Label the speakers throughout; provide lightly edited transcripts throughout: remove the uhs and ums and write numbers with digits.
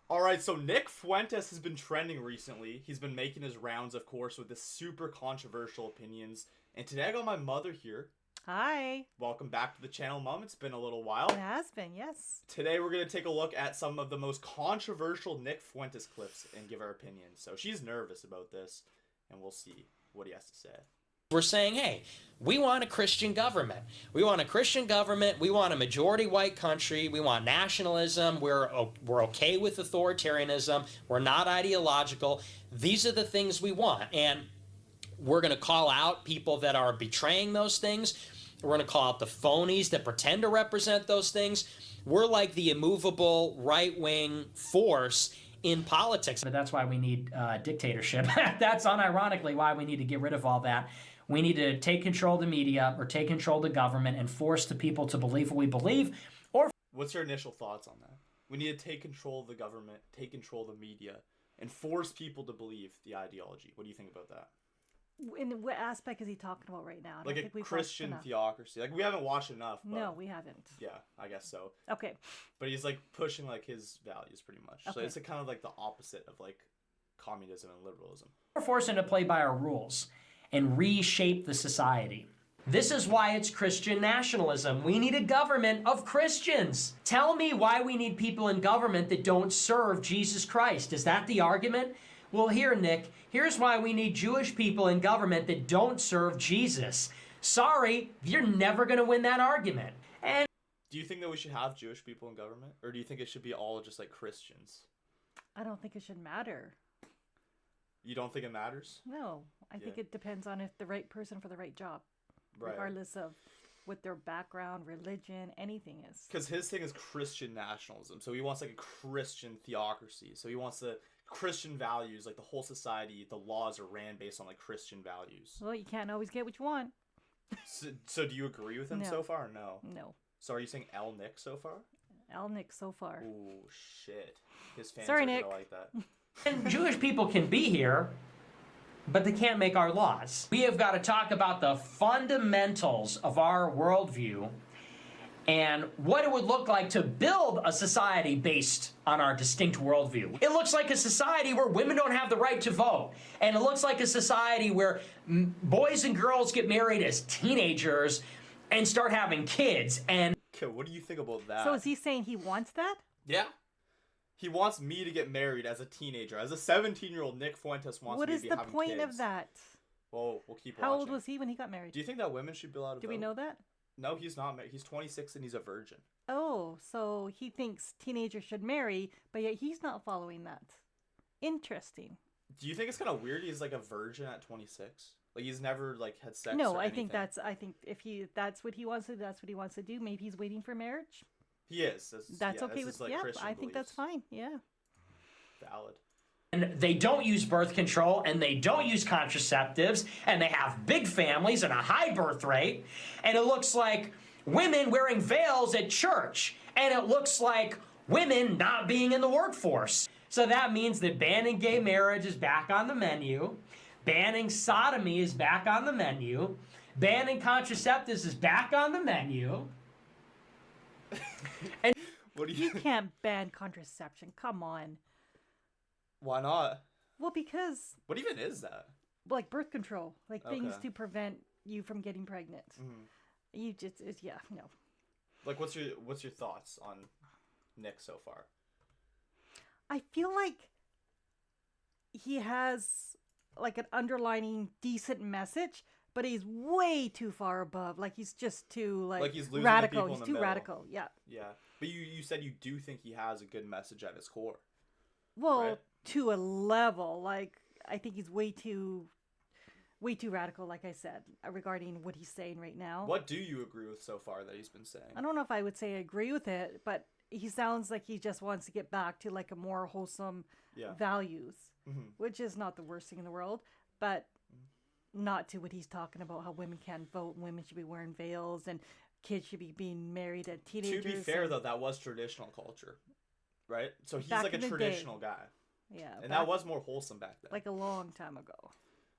Speaker 1: All right, so Nick Fuentes has been trending recently. He's been making his rounds, of course, with this super controversial opinions. And today I got my mother here.
Speaker 2: Hi.
Speaker 1: Welcome back to the channel, Mom. It's been a little while.
Speaker 2: It has been, yes.
Speaker 1: Today we're going to take a look at some of the most controversial Nick Fuentes clips and give our opinions. So she's nervous about this, and we'll see what he has to say.
Speaker 3: We're saying, hey, we want a Christian government. We want a Christian government. We want a majority white country. We want nationalism. We're okay with authoritarianism. We're not ideological. These are the things we want. And we're going to call out people that are betraying those things. We're going to call out the phonies that pretend to represent those things. We're like the immovable right-wing force in politics.
Speaker 4: But that's why we need dictatorship. That's unironically why we need to get rid of all that. We need to take control of the media or take control of the government and force the people to believe what we believe. Or
Speaker 1: what's your initial thoughts on that? We need to take control of the government, take control of the media, and force people to believe the ideology. What do you think about that?
Speaker 2: In what aspect is he talking about right now?
Speaker 1: Like a Christian theocracy. Like, we haven't watched enough. But
Speaker 2: no, we haven't.
Speaker 1: Yeah, I guess so.
Speaker 2: Okay.
Speaker 1: But he's like pushing like his values pretty much. Okay. So it's kind of like the opposite of like communism and liberalism.
Speaker 4: we're forcing to play by our rules and reshape the society. This is why it's Christian nationalism. We need a government of Christians. Tell me why we need people in government that don't serve Jesus Christ. Is that the argument? Well, here, Nick, here's why we need Jewish people in government that don't serve Jesus. Sorry, you're never going to win that argument. And
Speaker 1: do you think that we should have Jewish people in government? Or do you think it should be all just like Christians?
Speaker 2: I don't think it should matter.
Speaker 1: You don't think it matters?
Speaker 2: No, I think it depends on if the right person for the right job. Right. Regardless of what their background, religion, anything is.
Speaker 1: Because his thing is Christian nationalism. So he wants like a Christian theocracy. So he wants the Christian values, like the whole society, the laws are ran based on like Christian values.
Speaker 2: Well, you can't always get what you want.
Speaker 1: So do you agree with him so far or no?
Speaker 2: No.
Speaker 1: So are you saying L. Nick so far?
Speaker 2: L. Nick so far.
Speaker 1: Ooh, shit. His fans
Speaker 2: Sorry,
Speaker 1: are
Speaker 2: Nick.
Speaker 1: gonna like that.
Speaker 4: And Jewish people can be here, but they can't make our laws. We have got to talk about the fundamentals of our worldview and what it would look like to build a society based on our distinct worldview. It looks like a society where women don't have the right to vote. And it looks like a society where boys and girls get married as teenagers and start having kids. And
Speaker 1: okay, what do you think about that?
Speaker 2: So is he saying he wants that?
Speaker 1: Yeah. He wants me to get married as a teenager. As a 17-year-old, Nick Fuentes wants me to be having kids.
Speaker 2: What is the point of that?
Speaker 1: Well, we'll keep watching.
Speaker 2: How old was he when he got married?
Speaker 1: Do you think that women should be allowed to vote?
Speaker 2: Do we know that?
Speaker 1: No, he's not married. He's 26 and he's a virgin.
Speaker 2: Oh, so he thinks teenagers should marry, but yet he's not following that. Interesting.
Speaker 1: Do you think it's kind of weird he's like a virgin at 26? Like he's never like had sex
Speaker 2: No,
Speaker 1: or
Speaker 2: I think
Speaker 1: anything?
Speaker 2: I think if that's what he wants to do, that's what he wants to do. Maybe he's waiting for marriage.
Speaker 1: He is.
Speaker 2: That's okay
Speaker 1: with
Speaker 2: with I think that's fine. Yeah.
Speaker 1: Valid.
Speaker 4: And they don't use birth control, and they don't use contraceptives, and they have big families and a high birth rate, and it looks like women wearing veils at church, and it looks like women not being in the workforce. So that means that banning gay marriage is back on the menu, banning sodomy is back on the menu, banning contraceptives is back on the menu.
Speaker 1: And what do
Speaker 2: you can't ban contraception. Come on.
Speaker 1: Why not?
Speaker 2: Well, because...
Speaker 1: What even is that?
Speaker 2: Like birth control. Like things to prevent you from getting pregnant.
Speaker 1: Mm-hmm.
Speaker 2: You just... Yeah, no.
Speaker 1: Like, what's your thoughts on Nick so far?
Speaker 2: I feel like he has like an underlining decent message, but he's way too far above. Like he's just too like
Speaker 1: he's losing
Speaker 2: radical.
Speaker 1: The people
Speaker 2: he's
Speaker 1: in the
Speaker 2: too
Speaker 1: middle.
Speaker 2: Radical. Yeah.
Speaker 1: Yeah, but you said you do think he has a good message at his core.
Speaker 2: Well,
Speaker 1: right?
Speaker 2: To a level, like I think he's way too radical. Like I said, regarding what he's saying right now.
Speaker 1: What do you agree with so far that he's been saying?
Speaker 2: I don't know if I would say I agree with it, but he sounds like he just wants to get back to like a more wholesome values, which is not the worst thing in the world, but not to what he's talking about, how women can't vote and women should be wearing veils and kids should be being married at teenagers.
Speaker 1: To be fair, though, that was traditional culture, right? So he's like a traditional guy.
Speaker 2: Yeah.
Speaker 1: And that was more wholesome back then.
Speaker 2: Like a long time ago.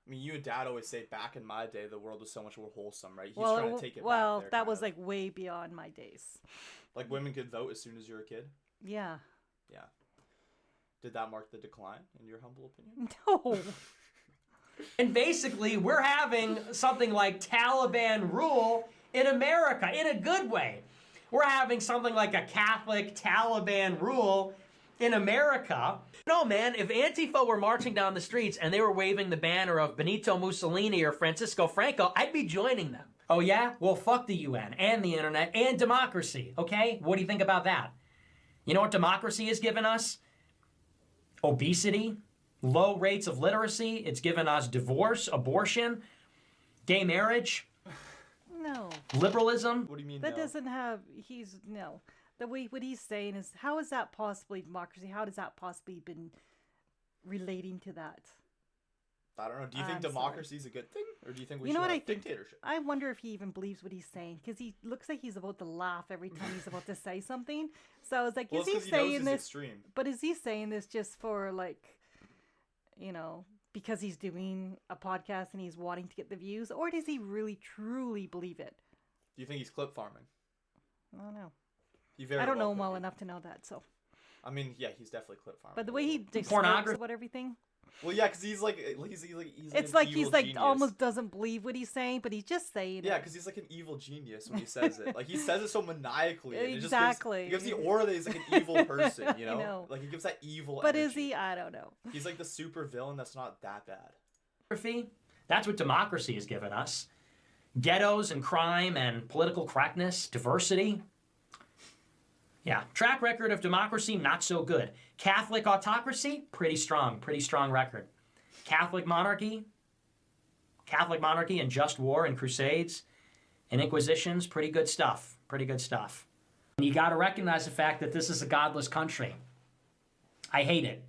Speaker 1: I mean, you and Dad always say back in my day, the world was so much more wholesome, right? He's
Speaker 2: well,
Speaker 1: trying to take it back.
Speaker 2: Well, that was like way beyond my days.
Speaker 1: Like women could vote as soon as you're a kid?
Speaker 2: Yeah.
Speaker 1: Yeah. Did that mark the decline, in your humble opinion?
Speaker 2: No.
Speaker 4: And basically, we're having something like Taliban rule in America, in a good way. We're having something like a Catholic Taliban rule in America. No, man, if Antifa were marching down the streets and they were waving the banner of Benito Mussolini or Francisco Franco, I'd be joining them. Oh yeah? Well, fuck the UN and the internet and democracy, okay? What do you think about that? You know what democracy has given us? Obesity, low rates of literacy. It's given us divorce, abortion, gay marriage.
Speaker 2: No.
Speaker 4: Liberalism.
Speaker 1: What do you mean?
Speaker 2: That
Speaker 1: no?
Speaker 2: doesn't have. No. The way what he's saying is, how is that possibly democracy? How does that possibly been relating to that?
Speaker 1: I don't know. Do you think democracy is a good thing, or do you think we
Speaker 2: You know
Speaker 1: should
Speaker 2: what
Speaker 1: have
Speaker 2: I think?
Speaker 1: dictatorship?
Speaker 2: I wonder if he even believes what he's saying, because he looks like he's about to laugh every time he's about to say something. So I was like,
Speaker 1: Well,
Speaker 2: is
Speaker 1: it's
Speaker 2: he
Speaker 1: 'cause he knows
Speaker 2: saying
Speaker 1: it's
Speaker 2: this?
Speaker 1: extreme.
Speaker 2: But is he saying this just for like, you know, because he's doing a podcast and he's wanting to get the views, or does he really truly believe it?
Speaker 1: Do you think he's clip farming?
Speaker 2: I don't know.
Speaker 1: I
Speaker 2: I don't know him well enough to know that. So,
Speaker 1: I mean, yeah, he's definitely clip farming.
Speaker 2: but the way he describes
Speaker 4: Pornography.
Speaker 2: about everything,
Speaker 1: Well, yeah, because he's
Speaker 2: it's
Speaker 1: an
Speaker 2: like
Speaker 1: evil
Speaker 2: he's like
Speaker 1: genius.
Speaker 2: almost doesn't believe what he's saying, but he's just saying
Speaker 1: Yeah,
Speaker 2: it.
Speaker 1: because he's like an evil genius when he says it. Like he says it so maniacally. And
Speaker 2: Exactly.
Speaker 1: It just gives the aura that he's like an evil person. You know?
Speaker 2: know.
Speaker 1: Like he gives that evil.
Speaker 2: But
Speaker 1: energy.
Speaker 2: is he? I don't know.
Speaker 1: He's like the super villain that's not that bad.
Speaker 4: That's what democracy has given us. Ghettos and crime and political correctness, diversity. Yeah, track record of democracy, not so good. Catholic autocracy, pretty strong record. Catholic monarchy and just war and crusades and inquisitions, pretty good stuff. And you got to recognize the fact that this is a godless country. I hate it.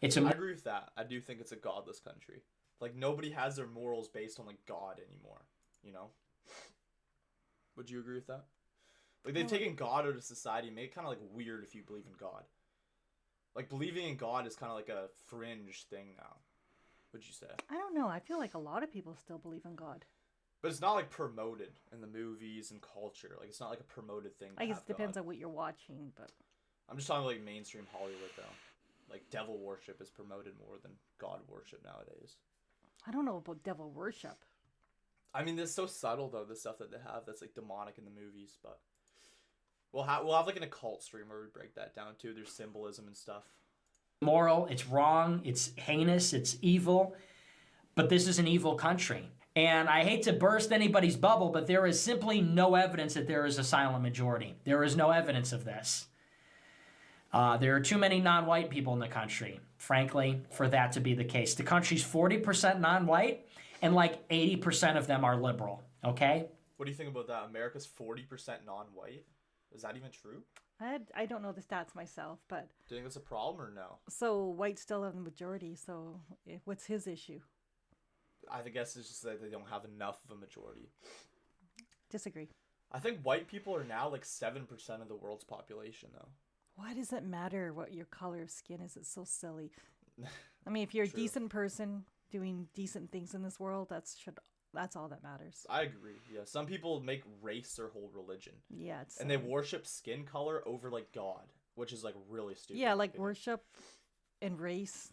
Speaker 1: I agree with that. I do think it's a godless country. Like nobody has their morals based on like God anymore. You know? Would you agree with that? Like they've taken God out of society and made it kind of like weird if you believe in God. Like believing in God is kind of like a fringe thing now. Would you say?
Speaker 2: I don't know. I feel like a lot of people still believe in God.
Speaker 1: But it's not like promoted in the movies and culture. Like it's not like a promoted thing.
Speaker 2: I guess it depends
Speaker 1: God.
Speaker 2: on what you're watching, but
Speaker 1: I'm just talking like mainstream Hollywood though. Like devil worship is promoted more than God worship nowadays.
Speaker 2: I don't know about devil worship.
Speaker 1: I mean, it's so subtle though, the stuff that they have that's like demonic in the movies. But we'll have like an occult stream where we break that down too. There's symbolism and stuff.
Speaker 4: Moral, it's wrong, it's heinous, it's evil, but this is an evil country. And I hate to burst anybody's bubble, but there is simply no evidence that there is a silent majority. There is no evidence of this. There are too many non-white people in the country, frankly, for that to be the case. The country's 40% non-white, and like 80% of them are liberal, okay?
Speaker 1: What do you think about that? America's 40% non-white? Is that even true?
Speaker 2: I don't know the stats myself, but
Speaker 1: Do you think that's a problem or no?
Speaker 2: so whites still have the majority. So what's his issue?
Speaker 1: I guess it's just that they don't have enough of a majority.
Speaker 2: Disagree.
Speaker 1: I think white people are now like 7% of the world's population though.
Speaker 2: Why does it matter what your color of skin is? It's so silly. I mean, if you're a
Speaker 1: True.
Speaker 2: decent person doing decent things in this world, that's all that matters.
Speaker 1: I agree. Yeah, some people make race their whole religion.
Speaker 2: Yeah, it's
Speaker 1: And they worship skin color over like God, which is like really stupid.
Speaker 2: yeah,
Speaker 1: in my
Speaker 2: like
Speaker 1: opinion.
Speaker 2: worship and race.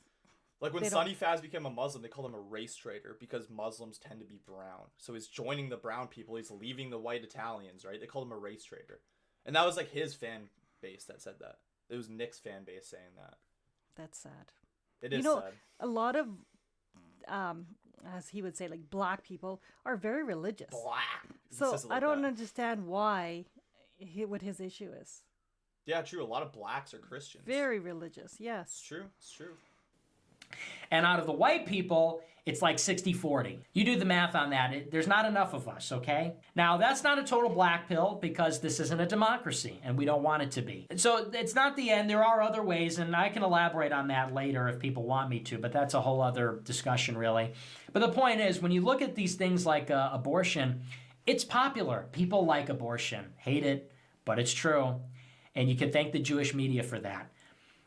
Speaker 1: Like when
Speaker 2: they
Speaker 1: Sonny Faz became a Muslim, they called him a race traitor because Muslims tend to be brown. So he's joining the brown people. He's leaving the white Italians, right? They called him a race traitor. And that was like his fan base that said that. It was Nick's fan base saying that.
Speaker 2: That's sad.
Speaker 1: It is
Speaker 2: know,
Speaker 1: sad.
Speaker 2: A lot of, as he would say, like black people are very religious.
Speaker 1: Black. He
Speaker 2: So
Speaker 1: says it
Speaker 2: I
Speaker 1: like
Speaker 2: don't
Speaker 1: that.
Speaker 2: understand why, what his issue is.
Speaker 1: Yeah, true. A lot of blacks are Christians.
Speaker 2: Very religious.
Speaker 1: It's
Speaker 2: Yes.
Speaker 1: true. It's true.
Speaker 4: And out of the white people, it's like 60-40. You do the math on that. There's not enough of us, okay? Now, that's not a total black pill because this isn't a democracy, and we don't want it to be. So it's not the end. There are other ways, and I can elaborate on that later if people want me to, but that's a whole other discussion, really. But the point is, when you look at these things like abortion, it's popular. People like abortion. Hate it, but it's true. And you can thank the Jewish media for that.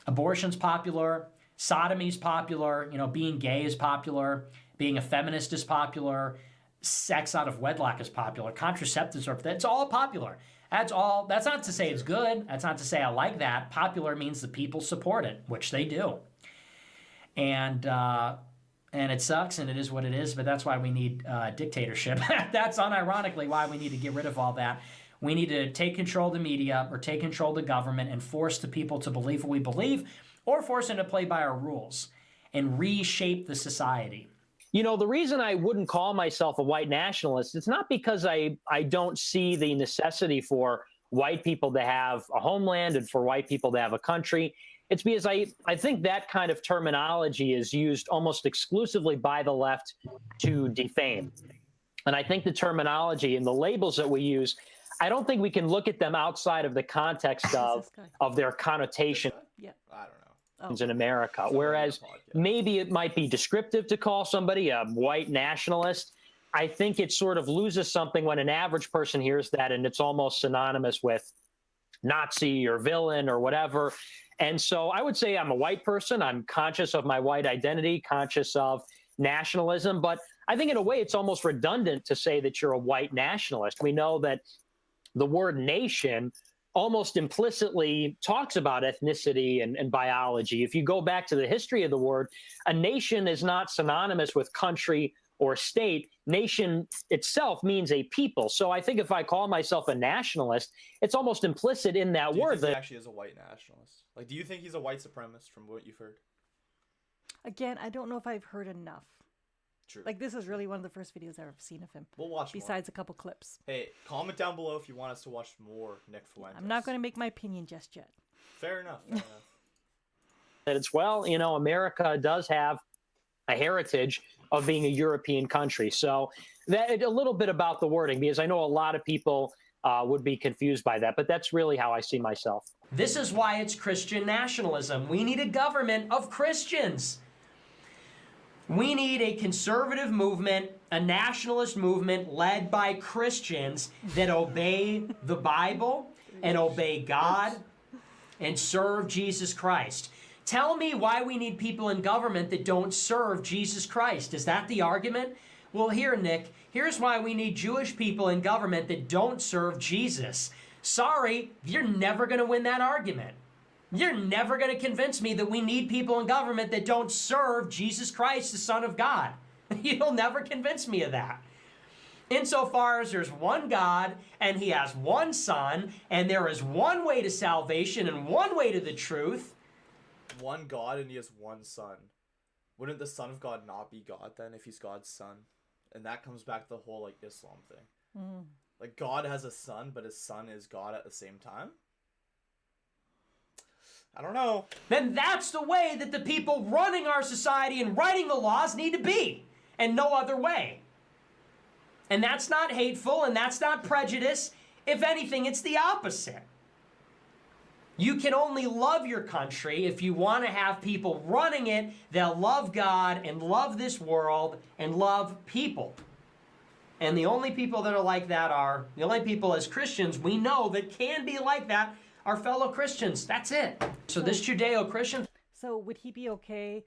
Speaker 4: Abortion's popular. Sodomy's popular, being gay is popular, being a feminist is popular, sex out of wedlock is popular, contraceptives it's all popular. That's all. That's not to say it's good. That's not to say I like that. Popular means the people support it, which they do. And it sucks, and it is what it is, but that's why we need dictatorship. That's unironically why we need to get rid of all that. We need to take control of the media or take control of the government and force the people to believe what we believe, or force them to play by our rules and reshape the society.
Speaker 5: You know, the reason I wouldn't call myself a white nationalist, it's not because I don't see the necessity for white people to have a homeland and for white people to have a country. It's because I think that kind of terminology is used almost exclusively by the left to defame. And I think the terminology and the labels that we use, I don't think we can look at them outside of the context of their connotation.
Speaker 2: Yeah.
Speaker 1: I don't know.
Speaker 5: In America, whereas maybe it might be descriptive to call somebody a white nationalist. I think it sort of loses something when an average person hears that, and it's almost synonymous with Nazi or villain or whatever. And so I would say I'm a white person. I'm conscious of my white identity, conscious of nationalism. But I think in a way it's almost redundant to say that you're a white nationalist. We know that the word nation almost implicitly talks about ethnicity and biology. If you go back to the history of the word, a nation is not synonymous with country or state. Nation itself means a people. So I think if I call myself a nationalist, it's almost implicit in that word that
Speaker 1: he actually is a white nationalist. Like, do you think he's a white supremacist from what you've heard?
Speaker 2: Again, I don't know if I've heard enough.
Speaker 1: True.
Speaker 2: Like, this is really one of the first videos I've ever seen of him.
Speaker 1: We'll watch
Speaker 2: besides
Speaker 1: more.
Speaker 2: A couple clips.
Speaker 1: Hey, comment down below if you want us to watch more Nick Fuentes.
Speaker 2: I'm not going to make my opinion just yet.
Speaker 1: Fair enough. Fair enough.
Speaker 5: it's, well, you know, America does have a heritage of being a European country. So that a little bit about the wording, because I know a lot of people would be confused by that, but that's really how I see myself.
Speaker 4: This is why it's Christian nationalism. We need a government of Christians. We need a conservative movement, a nationalist movement led by Christians that obey the Bible and obey God and serve Jesus Christ. Tell me why we need people in government that don't serve Jesus Christ. Is that the argument? Well, here, Nick, here's why we need Jewish people in government that don't serve Jesus. Sorry, you're never going to win that argument. You're never going to convince me that we need people in government that don't serve Jesus Christ, the Son of God. You'll never convince me of that. Insofar as there's one God, and he has one Son, and there is one way to salvation and one way to the truth.
Speaker 1: One God and he has one Son. Wouldn't the Son of God not be God then if he's God's son? And that comes back to the whole, like, Islam thing.
Speaker 2: Mm.
Speaker 1: Like, God has a son, but his son is God at the same time? I don't know.
Speaker 4: Then that's the way that the people running our society and writing the laws need to be, and no other way. And that's not hateful, and that's not prejudice. If anything, it's the opposite. You can only love your country if you want to have people running it that love God and love this world and love people. And the only people that are like that are, the only people as Christians we know that can be like that are fellow Christians. That's it. So this Judeo-Christian...
Speaker 2: So would he be okay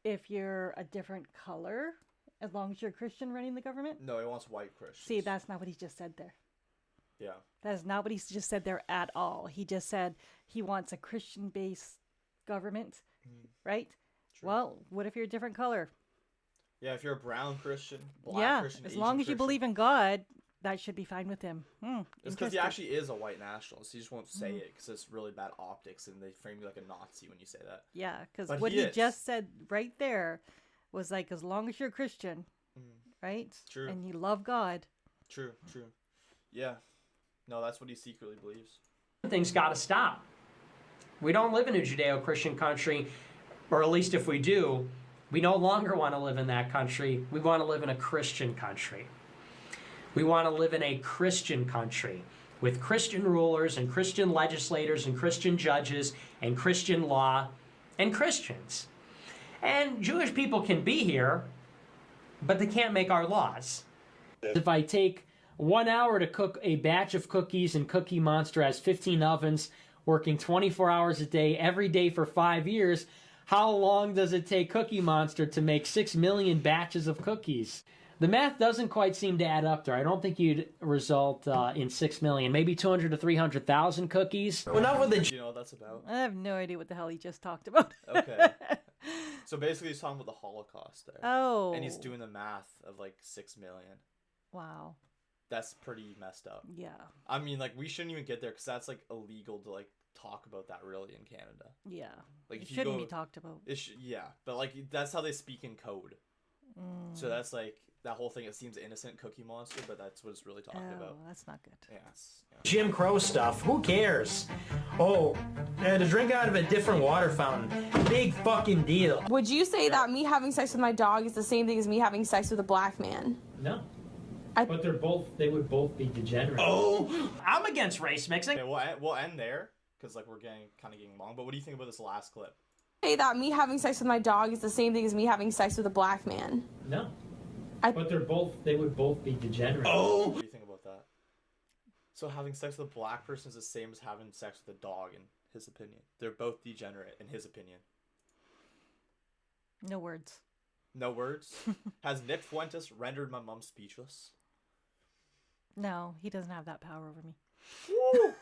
Speaker 2: if you're a different color, as long as you're a Christian running the government?
Speaker 1: No, he wants white Christians.
Speaker 2: See, that's not what he just said there.
Speaker 1: Yeah.
Speaker 2: That is not what he just said there at all. He just said he wants a Christian-based government, right?
Speaker 1: True.
Speaker 2: Well, what if you're a different color?
Speaker 1: Yeah, if you're a brown Christian, black Christian,
Speaker 2: as
Speaker 1: Asian
Speaker 2: long as you
Speaker 1: Christian.
Speaker 2: believe in God, that should be fine with him.
Speaker 1: It's because he actually is a white nationalist. He just won't say it because it's really bad optics, and they frame you like a Nazi when you say that.
Speaker 2: Yeah, because
Speaker 1: But
Speaker 2: what
Speaker 1: he
Speaker 2: he
Speaker 1: is.
Speaker 2: just said right there was like, as long as you're a Christian, right?
Speaker 1: True.
Speaker 2: And you love God.
Speaker 1: True. Yeah. No, that's what he secretly believes.
Speaker 4: Things got to stop. We don't live in a Judeo-Christian country, or at least if we do, we no longer want to live in that country. We want to live in a Christian country. We want to live in a Christian country with Christian rulers and Christian legislators and Christian judges and Christian law and Christians. And Jewish people can be here, but they can't make our laws. If I take 1 hour to cook a batch of cookies and Cookie Monster has 15 ovens, working 24 hours a day, every day for 5 years, how long does it take Cookie Monster to make 6 million batches of cookies? The math doesn't quite seem to add up there. I don't think you'd result in 6 million, maybe 200 to 300,000 cookies. Well, not with the.
Speaker 1: Do you know what that's about?
Speaker 2: I have no idea what the hell he just talked about.
Speaker 1: Okay. So basically, he's talking about the Holocaust there.
Speaker 2: Oh.
Speaker 1: And he's doing the math of like 6 million.
Speaker 2: Wow.
Speaker 1: That's pretty messed up.
Speaker 2: Yeah.
Speaker 1: I mean, like, we shouldn't even get there because that's like illegal to like talk about that really in Canada.
Speaker 2: Yeah.
Speaker 1: Like,
Speaker 2: it
Speaker 1: if
Speaker 2: shouldn't
Speaker 1: you go,
Speaker 2: be talked about.
Speaker 1: Yeah, but like that's how they speak in code. So that's like that whole thing. It seems innocent, Cookie Monster, but that's what it's really talking about.
Speaker 2: That's not good.
Speaker 1: Yes. Yeah.
Speaker 4: Jim Crow stuff. Who cares? Oh, to drink out of a different water fountain. Big fucking deal.
Speaker 6: Would you say that me having sex with my dog is the same thing as me having sex with a black man?
Speaker 4: No. But they would both be degenerate. Oh, I'm against race mixing.
Speaker 1: Okay, we'll end there because like we're kind of getting long. But what do you think about this last clip?
Speaker 6: Say that me having sex with my dog is the same thing as me having sex with a black man.
Speaker 4: No. But they would both be degenerate.
Speaker 1: Oh. What do you think about that? So having sex with a black person is the same as having sex with a dog, in his opinion. They're both degenerate, in his opinion.
Speaker 2: No words.
Speaker 1: No words? Has Nick Fuentes rendered my mom speechless?
Speaker 2: No, he doesn't have that power over me.
Speaker 1: Woo!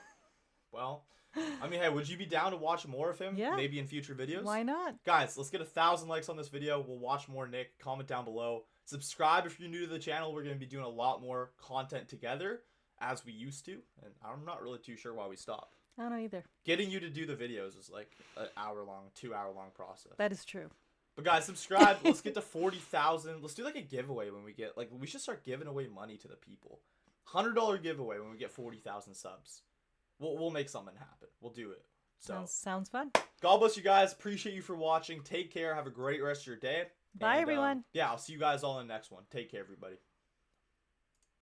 Speaker 1: Well, I mean, hey, would you be down to watch more of him?
Speaker 2: Yeah.
Speaker 1: Maybe in future videos?
Speaker 2: Why not?
Speaker 1: Guys, let's get 1,000 likes on this video. We'll watch more Nick. Comment down below. Subscribe if you're new to the channel. We're going to be doing a lot more content together as we used to. And I'm not really too sure why we stopped.
Speaker 2: I don't know either.
Speaker 1: Getting you to do the videos is like an hour-long, 2-hour-long process.
Speaker 2: That is true.
Speaker 1: But guys, subscribe. Let's get to 40,000. Let's do like a giveaway when we get, like, we should start giving away money to the people. $100 giveaway when we get 40,000 subs. We'll make something happen. We'll do it. So
Speaker 2: sounds fun.
Speaker 1: God bless you guys. Appreciate you for watching. Take care. Have a great rest of your day.
Speaker 2: Bye, everyone.
Speaker 1: Yeah, I'll see you guys all in the next one. Take care, everybody.